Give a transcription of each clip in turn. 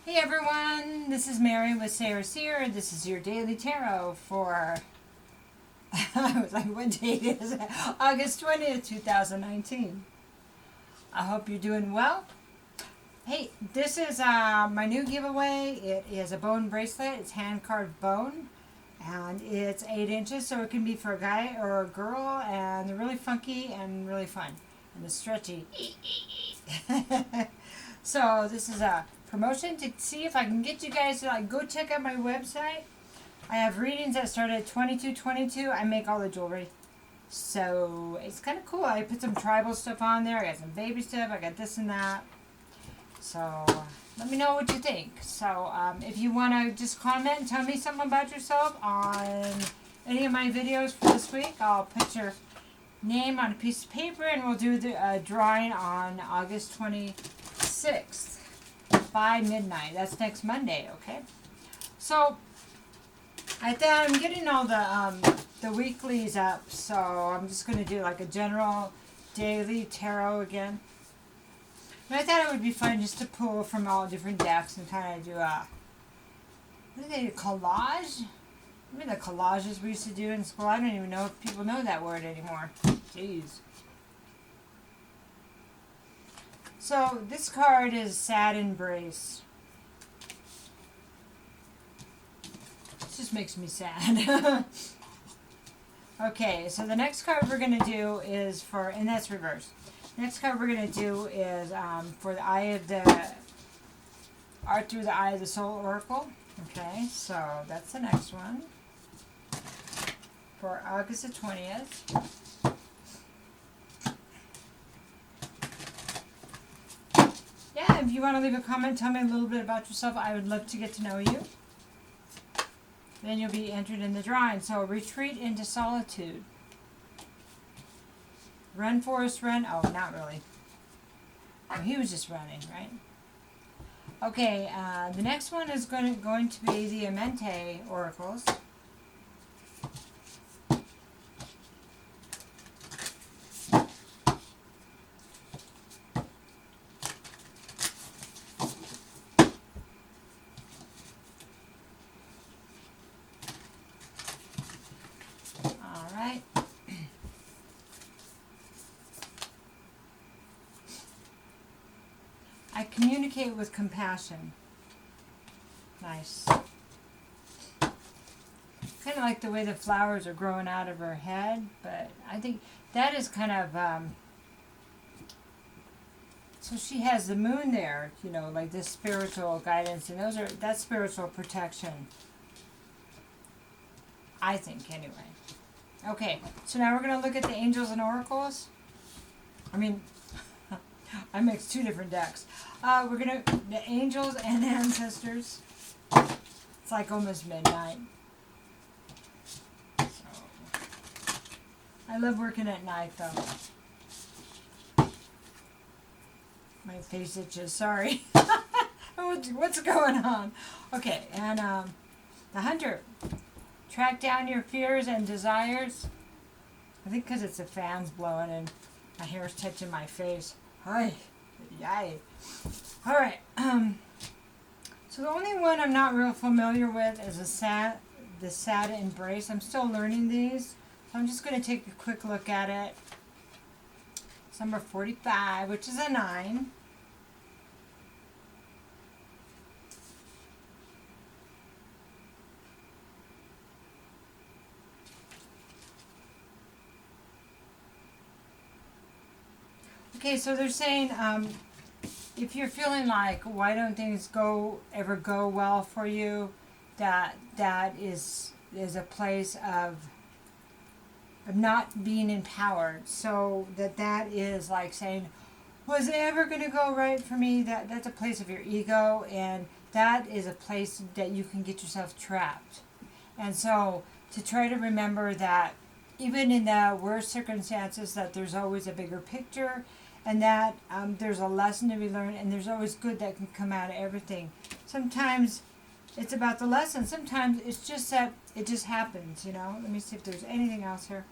Hey everyone, this is Mary with Sayre Seer. This is your daily tarot for, I was like, what date is it? August 20th, 2019. I hope you're doing well. Hey, this is my new giveaway. It is a bone bracelet. It's hand-carved bone. And it's 8 inches, so it can be for a guy or a girl. And they're really funky and really fun. And they're stretchy. So this is a promotion to see if I can get you guys to go check out my website. I have readings that start at $22.22. I make all the jewelry, so it's kind of cool. I put some tribal stuff on there. I got some baby stuff. I got this and that. So let me know what you think. So if you want to just comment and tell me something about yourself on any of my videos for this week, I'll put your name on a piece of paper and we'll do the drawing on August 26th. By midnight. That's next Monday, okay? So I thought I'm getting all the weeklies up, so I'm just going to do like a general daily tarot again. But I thought it would be fun just to pull from all different decks and kind of do a collage. Remember the collages we used to do in school? I don't even know if people know that word anymore. Jeez. So this card is Sad Embrace. This just makes me sad. Okay, so the next card we're going to do is for, and that's reverse. Next card we're going to do is for the Eye of the, Art Through the Eye of the Soul Oracle. Okay, so that's the next one. For August the 20th. Yeah, if you want to leave a comment, tell me a little bit about yourself. I would love to get to know you. Then you'll be entered in the drawing. So, retreat into solitude. Run, Forrest, run. Oh, not really. Oh, he was just running, right? Okay, the next one is going to be the Amenti oracles. I communicate with compassion. Nice. Kind of like the way the flowers are growing out of her head, but I think that is kind of, so she has the moon there, you know, like this spiritual guidance, and that's spiritual protection. I think, anyway. Okay, so now we're going to look at the angels and oracles. I mixed two different decks. We're going to, the angels and ancestors. It's like almost midnight. So, I love working at night though. My face itches, sorry. What's going on? Okay, and the hunter. Track down your fears and desires. I think because it's the fans blowing and my hair's touching my face. Hi. Yay. Alright. So the only one I'm not real familiar with is the Sad Embrace. I'm still learning these. So I'm just going to take a quick look at it. It's number 45, which is a 9. Okay, so they're saying if you're feeling like why don't things ever go well for you, that is a place of not being empowered. So that is like saying, was it ever going to go right for me? That's a place of your ego, and that is a place that you can get yourself trapped. And so to try to remember that even in the worst circumstances, that there's always a bigger picture. And that there's a lesson to be learned, and there's always good that can come out of everything. Sometimes it's about the lesson. Sometimes it's just that it just happens, you know. Let me see if there's anything else here.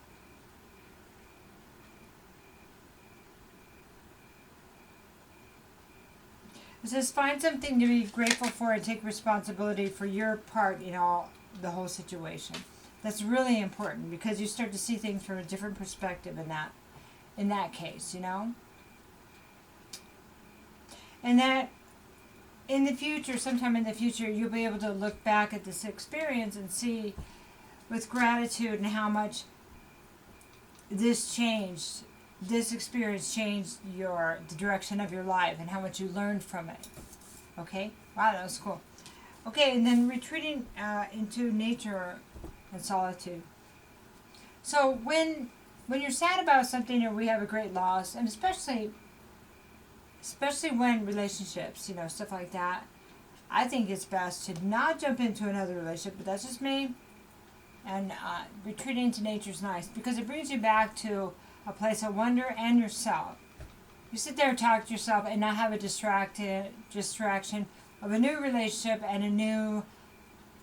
It says find something to be grateful for and take responsibility for your part in all the whole situation. That's really important because you start to see things from a different perspective in that case, you know? And that in the future, sometime in the future, you'll be able to look back at this experience and see with gratitude and how much this experience changed the direction of your life and how much you learned from it. Okay? Wow, that was cool. Okay, and then retreating into nature and solitude. So when you're sad about something or we have a great loss, and especially when relationships, you know, stuff like that, I think it's best to not jump into another relationship, but that's just me. And retreating into nature is nice because it brings you back to a place of wonder and yourself. You sit there and talk to yourself and not have a distraction of a new relationship and a new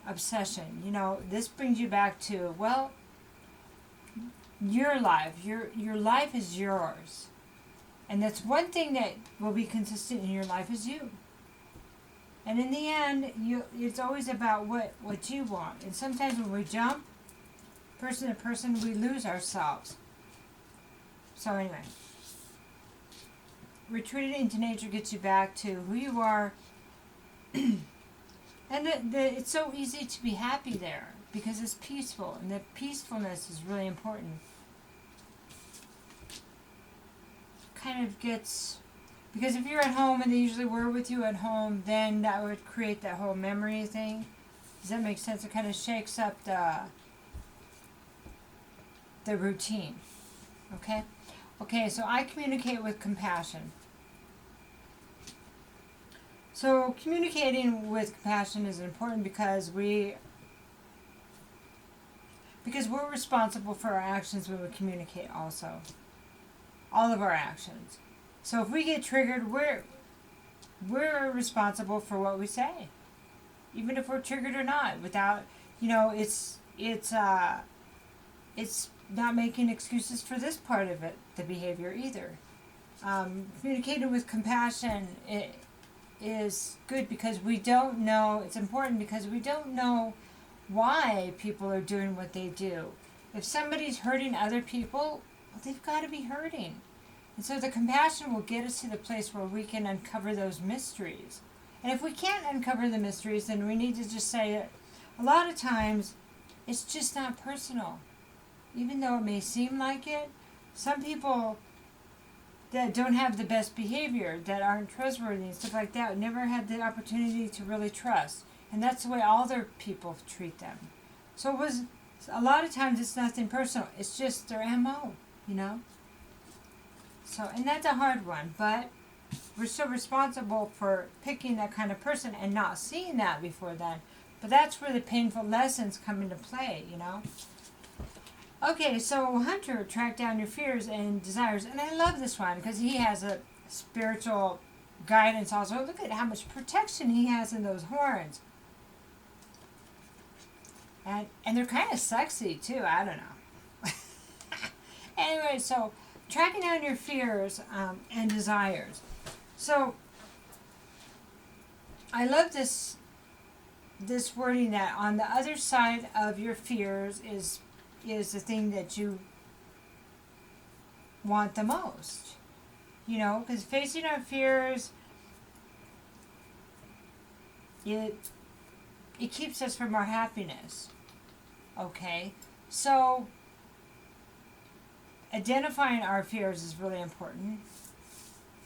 obsession. You know, this brings you back to, well, your life. Your life is yours. And that's one thing that will be consistent in your life is you. And in the end, it's always about what you want. And sometimes when we jump person to person, we lose ourselves. So anyway, retreating into nature gets you back to who you are. And it's so easy to be happy there because it's peaceful. And the peacefulness is really important. Kind of gets... Because if you're at home and they usually were with you at home, then that would create that whole memory thing. Does that make sense? It kind of shakes up the routine. Okay? Okay, so I communicate with compassion. So communicating with compassion is important because we're responsible for our actions when we communicate also. All of our actions. So if we get triggered, we're responsible for what we say, even if we're triggered or not. Without, you know, it's not making excuses for this part of it, the behavior either. Communicating with compassion is good because we don't know. It's important because we don't know why people are doing what they do. If somebody's hurting other people, well, they've got to be hurting. And so the compassion will get us to the place where we can uncover those mysteries. And if we can't uncover the mysteries, then we need to just say it. A lot of times, it's just not personal. Even though it may seem like it, some people that don't have the best behavior, that aren't trustworthy and stuff like that, never had the opportunity to really trust. And that's the way all their people treat them. So a lot of times it's nothing personal. It's just their MO, you know? So, and that's a hard one, but we're still responsible for picking that kind of person and not seeing that before then. But that's where the painful lessons come into play, you know? Okay, so Hunter, track down your fears and desires. And I love this one because he has a spiritual guidance also. Look at how much protection he has in those horns. And they're kind of sexy too, I don't know. Anyway, so tracking down your fears and desires. So I love this wording that on the other side of your fears is the thing that you want the most. You know, because facing our fears, it keeps us from our happiness. Okay? So identifying our fears is really important.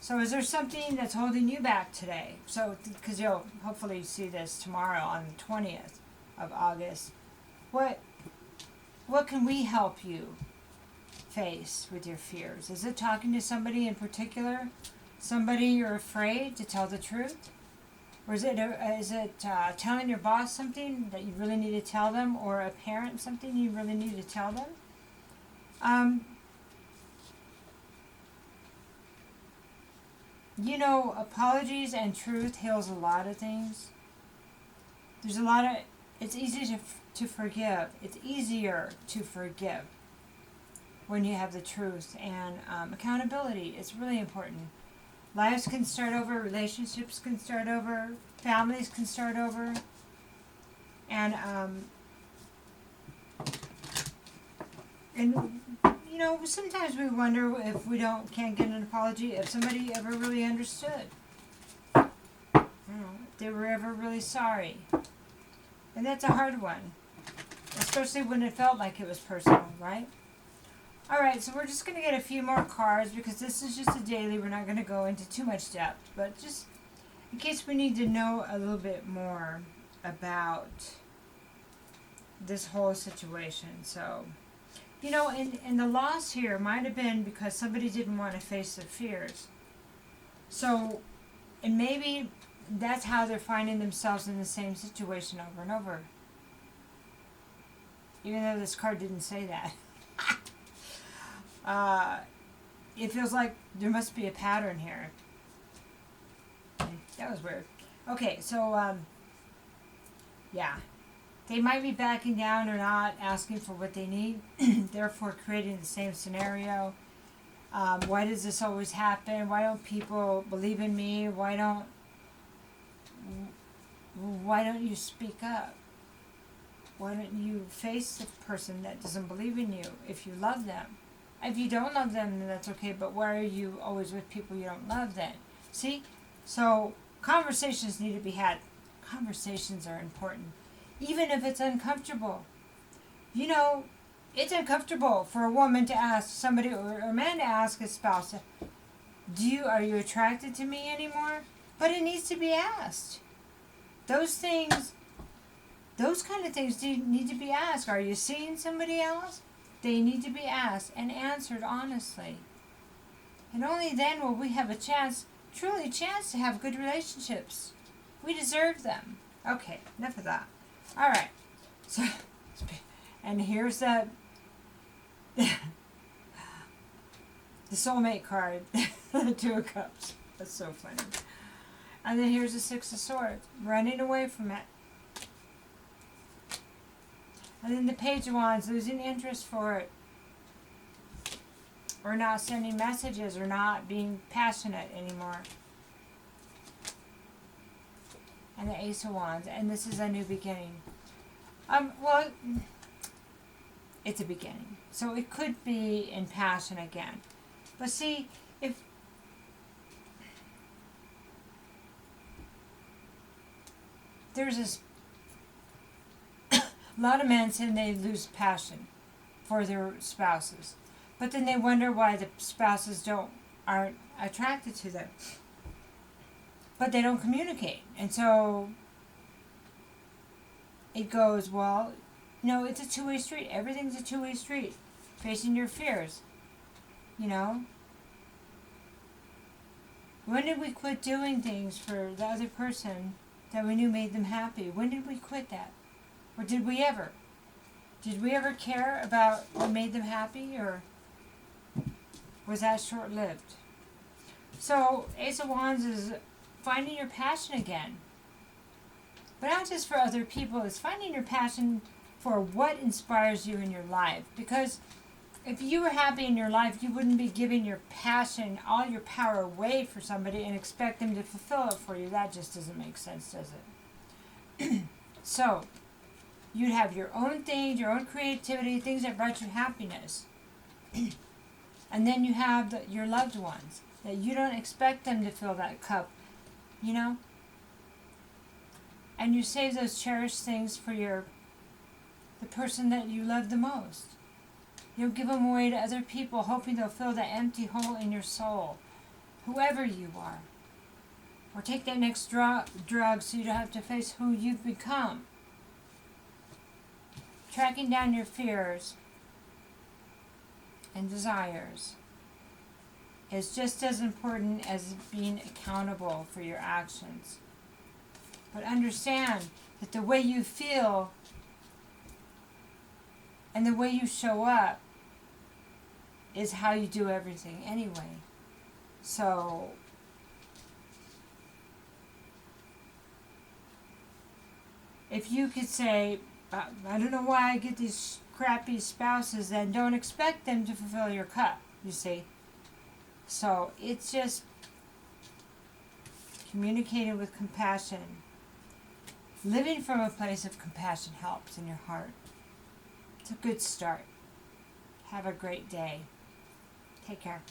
So is there something that's holding you back today? So, because you'll hopefully see this tomorrow on the 20th of August. What can we help you face with your fears? Is it talking to somebody in particular? Somebody you're afraid to tell the truth? Or is it telling your boss something that you really need to tell them? Or a parent something you really need to tell them? You know, apologies and truth heals a lot of things. It's easy to forgive. It's easier to forgive when you have the truth and accountability. It's really important. Lives can start over, relationships can start over, families can start over. And you know, sometimes we wonder if we can't get an apology, if somebody ever really understood. You know, if they were ever really sorry. And that's a hard one. Especially when it felt like it was personal, right? Alright, so we're just going to get a few more cards because this is just a daily. We're not going to go into too much depth. But just in case we need to know a little bit more about this whole situation. So, you know, and the loss here might have been because somebody didn't want to face their fears. So, and maybe that's how they're finding themselves in the same situation over and over. Even though this card didn't say that. It feels like there must be a pattern here. That was weird. Okay, so, yeah. They might be backing down or not asking for what they need, therefore creating the same scenario. Why does this always happen? Why don't people believe in me? Why don't you speak up? Why don't you face the person that doesn't believe in you if you love them? If you don't love them, then that's okay, but why are you always with people you don't love then? See? So, conversations need to be had. Conversations are important, even if it's uncomfortable. You know, it's uncomfortable for a woman to ask somebody, or a man to ask a spouse, are you attracted to me anymore? But it needs to be asked. Those kind of things need to be asked. Are you seeing somebody else? They need to be asked and answered honestly. And only then will we have a chance to have good relationships. We deserve them. Okay, enough of that. Alright. So, and here's the soulmate card. The Two of Cups. That's so funny. And then here's the Six of Swords. Running away from it. And then the Page of Wands, losing interest for it. Or not sending messages, or not being passionate anymore. And the Ace of Wands. And this is a new beginning. Well, it's a beginning. So it could be in passion again. But see, if there's this a lot of men saying they lose passion for their spouses, but then they wonder why the spouses aren't attracted to them, but they don't communicate, and so it goes, well, no, it's a two-way street. Everything's a two-way street. Facing your fears, you know. When did we quit doing things for the other person that we knew made them happy? When did we quit that? Or did we ever? Did we ever care about what made them happy, or was that short-lived? So, Ace of Wands is finding your passion again. But not just for other people, it's finding your passion for what inspires you in your life. Because if you were happy in your life, you wouldn't be giving your passion, all your power away for somebody and expect them to fulfill it for you. That just doesn't make sense, does it? So, you'd have your own things, your own creativity, things that brought you happiness. And then you have your loved ones, that you don't expect them to fill that cup, you know? And you save those cherished things for the person that you love the most. You'll give them away to other people, hoping they'll fill that empty hole in your soul, whoever you are. Or take that next drug so you don't have to face who you've become. Tracking down your fears and desires is just as important as being accountable for your actions. But understand that the way you feel and the way you show up is how you do everything anyway. So, if you could say, I don't know why I get these crappy spouses, then don't expect them to fulfill your cup, you see. So, it's just, communicating with compassion. Living from a place of compassion helps in your heart. It's a good start. Have a great day. Take care.